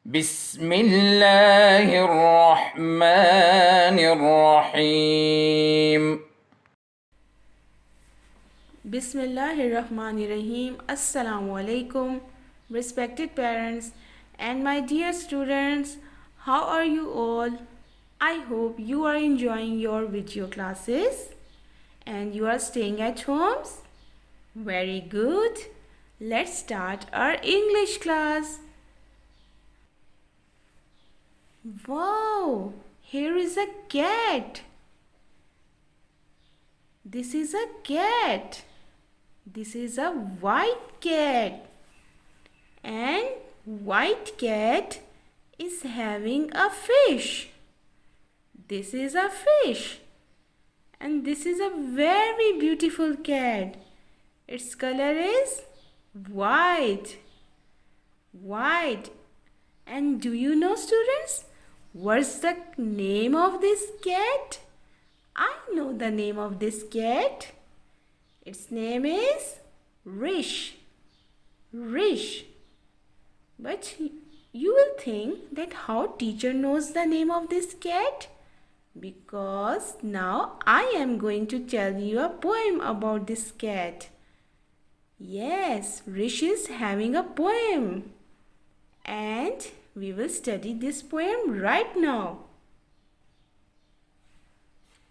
بسم الله الرحمن الرحيم. Bismillahirrahmanirrahim. Assalamu alaikum, respected parents and my dear students. How are you all? I hope you are enjoying your video classes and you are staying at homes. Very good. Let's start our English class. Wow, here is a cat. This is a cat. This is a white cat. And white cat is having a fish. This is a fish. And this is a very beautiful cat. Its color is white. White. And do you know, students, what's the name of this cat? I know the name of this cat. Its name is Rish. Rish. But you will think that how teacher knows the name of this cat? Because now I am going to tell you a poem about this cat. Yes, Rish is having a poem. And we will study this poem right now.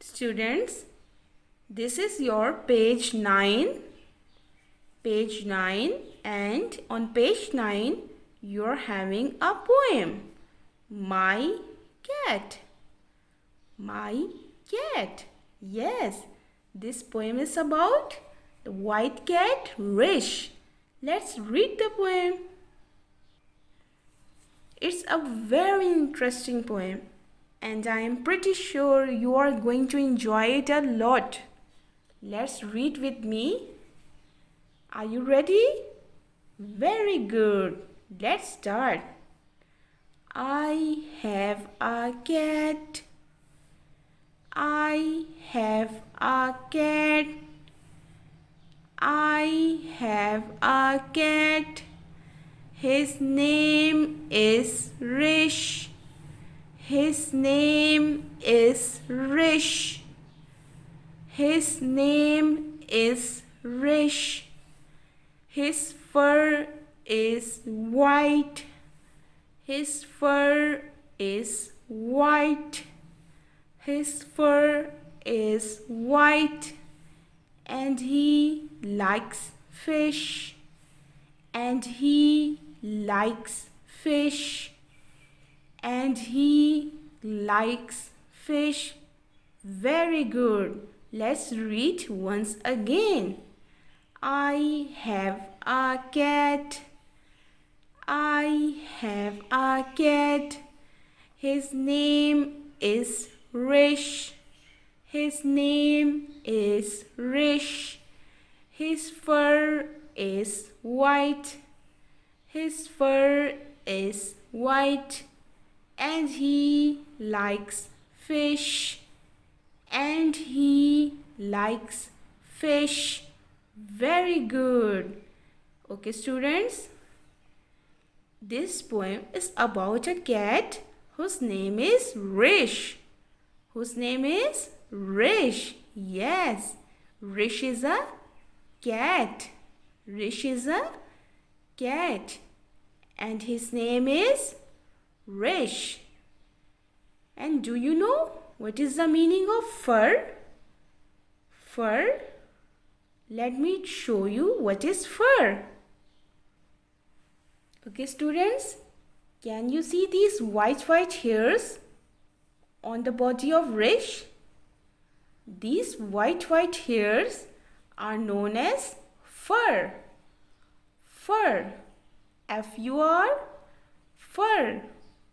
Students, this is your page 9. Page 9, and on page 9 you're having a poem. My cat. My cat. Yes, this poem is about the white cat Rish. Let's read the poem. It's a very interesting poem and I am pretty sure you are going to enjoy it a lot. Let's read with me. Are you ready? Very good. Let's start. I have a cat. I have a cat. I have a cat. His name is Rish. His name is Rish. His name is Rish. His fur is white. His fur is white. His fur is white. And he likes fish. And he likes fish. And he likes fish. Very good. Let's read once again. I have a cat. I have a cat. His name is Rish. His name is Rish. His fur is white. His fur is white. And he likes fish. And he likes fish. Very good. Okay, students. This poem is about a cat whose name is Rish. Whose name is Rish. Yes, Rish is a cat. Rish is a cat. And his name is Rish. And do you know what is the meaning of fur? Fur? Let me show you what is fur. Okay, students, can you see these white hairs on the body of Rish? These white hairs are known as fur. Fur. F-U-R. Fur.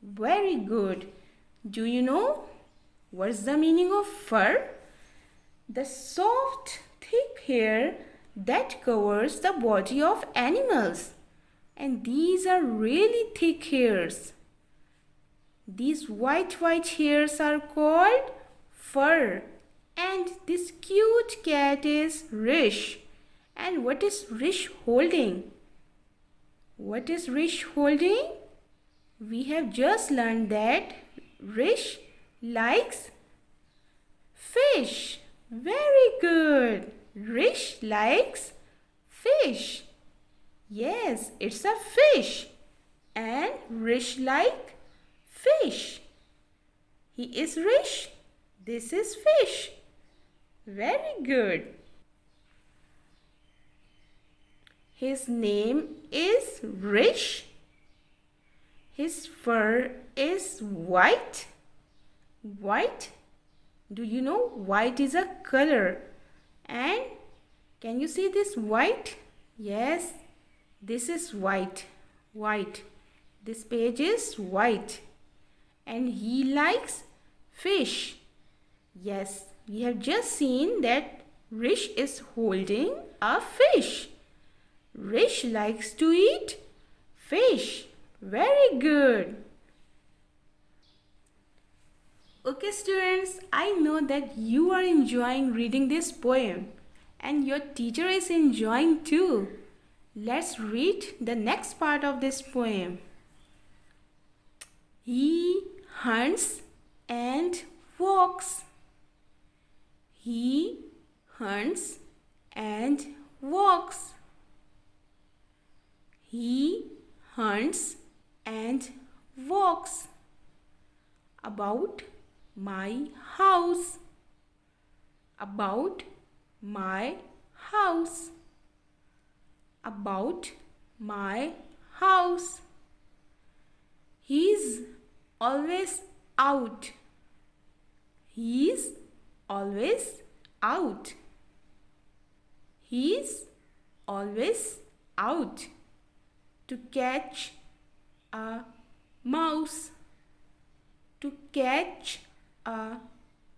Very good. Do you know what's the meaning of fur? The soft, thick hair that covers the body of animals. And these are really thick hairs. These white hairs are called fur. And this cute cat is Rish. And what is Rish holding? What is Rish holding? We have just learned that Rish likes fish. Very good. Rish likes fish. Yes, it's a fish. And Rish like fish. He is Rish. This is fish. Very good. His name is Rish. His fur is white. White. Do you know white is a color? And can you see this white? Yes, this is white. White. This page is white. And he likes fish. Yes, we have just seen that Rish is holding a fish. Rish likes to eat fish. Very good. Okay students, I know that you are enjoying reading this poem and your teacher is enjoying too. Let's read the next part of this poem. He hunts and walks. He hunts and walks. He hunts and walks about my house. About my house. About my house. He's always out. He's always out. He's always out to catch a mouse. To catch a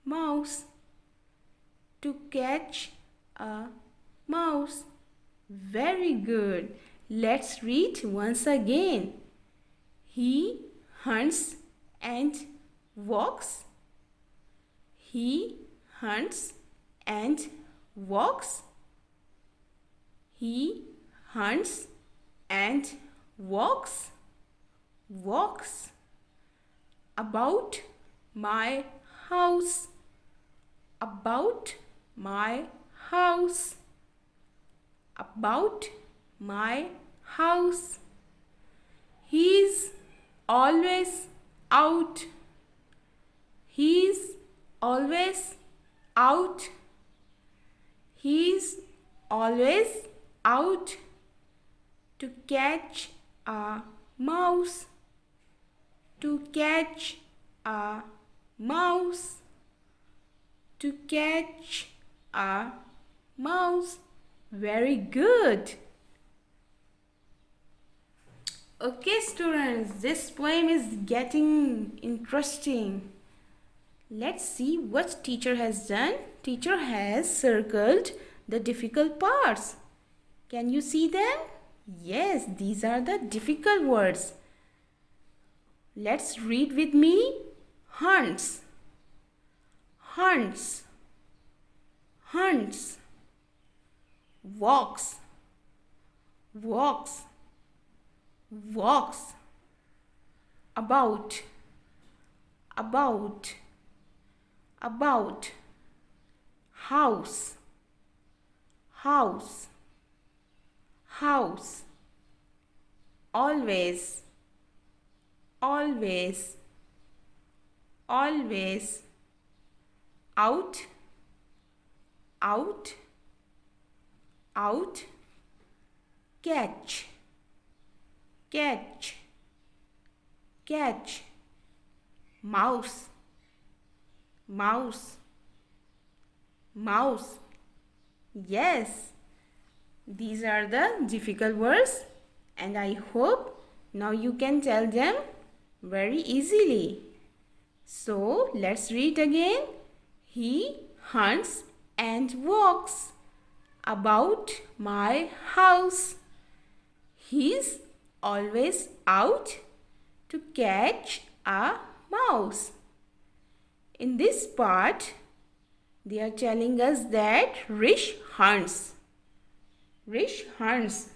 mouse. To catch a mouse. Very good. Let's read once again. He hunts and walks. He hunts and walks. He hunts and walks. Walks about my house. About my house. About my house. He's always out. He's always out. He's always out to catch a mouse. To catch a mouse. To catch a mouse. Very good. Okay students, this poem is getting interesting. Let's see what teacher has done. Teacher has circled the difficult parts. Can you see them? Yes, these are the difficult words. Let's read with me. Hunts. Hunts. Hunts. Walks. Walks. Walks. About. About. About. House. House. House. Always. Always. Always. Out. Out. Out. Catch. Catch. Catch. Mouse. Mouse. Mouse. Yes, these are the difficult words and I hope now you can tell them very easily. So let's read again. He hunts and walks about my house. He's always out to catch a mouse. In this part, they are telling us that Rish hunts. Rish hunts.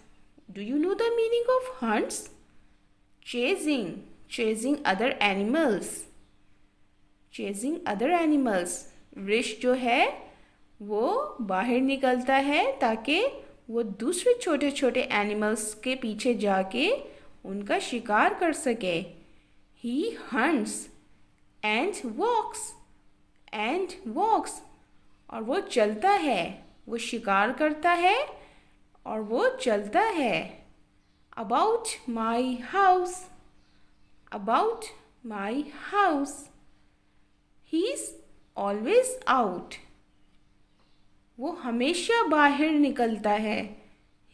Do you know the meaning of hunts? Chasing. chasing other animals. Chasing other animals. रिश जो है वो बाहर निकलता है ताकि वो दूसरे छोटे छोटे एनिमल्स के पीछे जाके उनका शिकार कर सके. He hunts and walks. और वो चलता है. वो शिकार करता है और वो चलता है. About my house. He's always out. वो हमेशा बाहर निकलता है.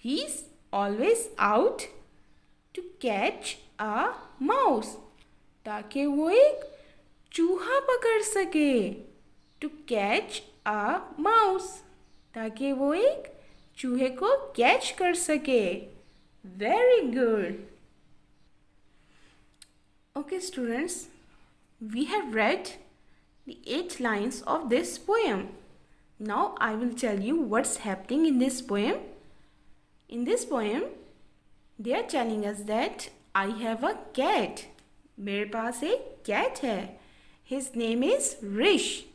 He's always out to catch a mouse. ताकि वो एक चूहा पकड़ सके. To catch a mouse. ताकि वो एक चूहे को कैच कर सके. Very good. Okay, students, we have read the 8 lines of this poem. Now I will tell you what's happening in this poem. In this poem, they are telling us that I have a cat. मेरे पास एक cat है. His name is Rish.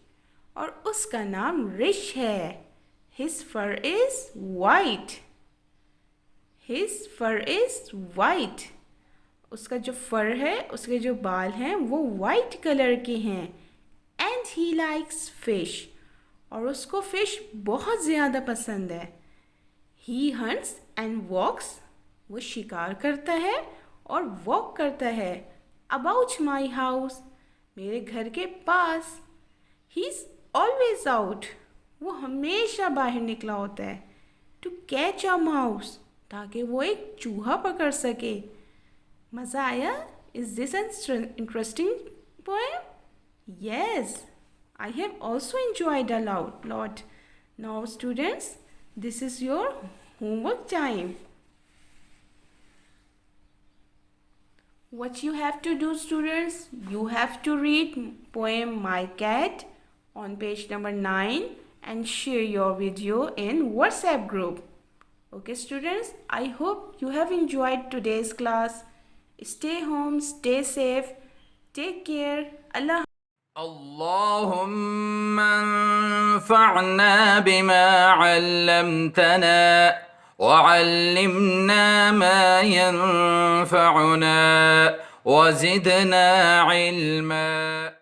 और उसका नाम रिश है. His fur is white. उसका जो फर है, उसके जो बाल हैं वो वाइट कलर के हैं. And he likes fish. और उसको फिश बहुत ज़्यादा पसंद है. He hunts and walks. वो शिकार करता है और वॉक करता है. About my house. मेरे घर के पास. He is always out. वो हमेशा बाहर निकला होता है. To catch a mouse. ताकि वो एक चूहा पकड़ सके. मज़ा आया? Is this an interesting poem? Yes, I have also enjoyed a lot. Now students, this is your homework time. What you have to do, students? You have to read poem My Cat on page number 9 and share your video in WhatsApp group. Okay students, I hope you have enjoyed today's class. Stay home, stay safe, take care. Allah. اللهم انفعنا بما علمتنا وعلمنا ما ينفعنا وزدنا علما.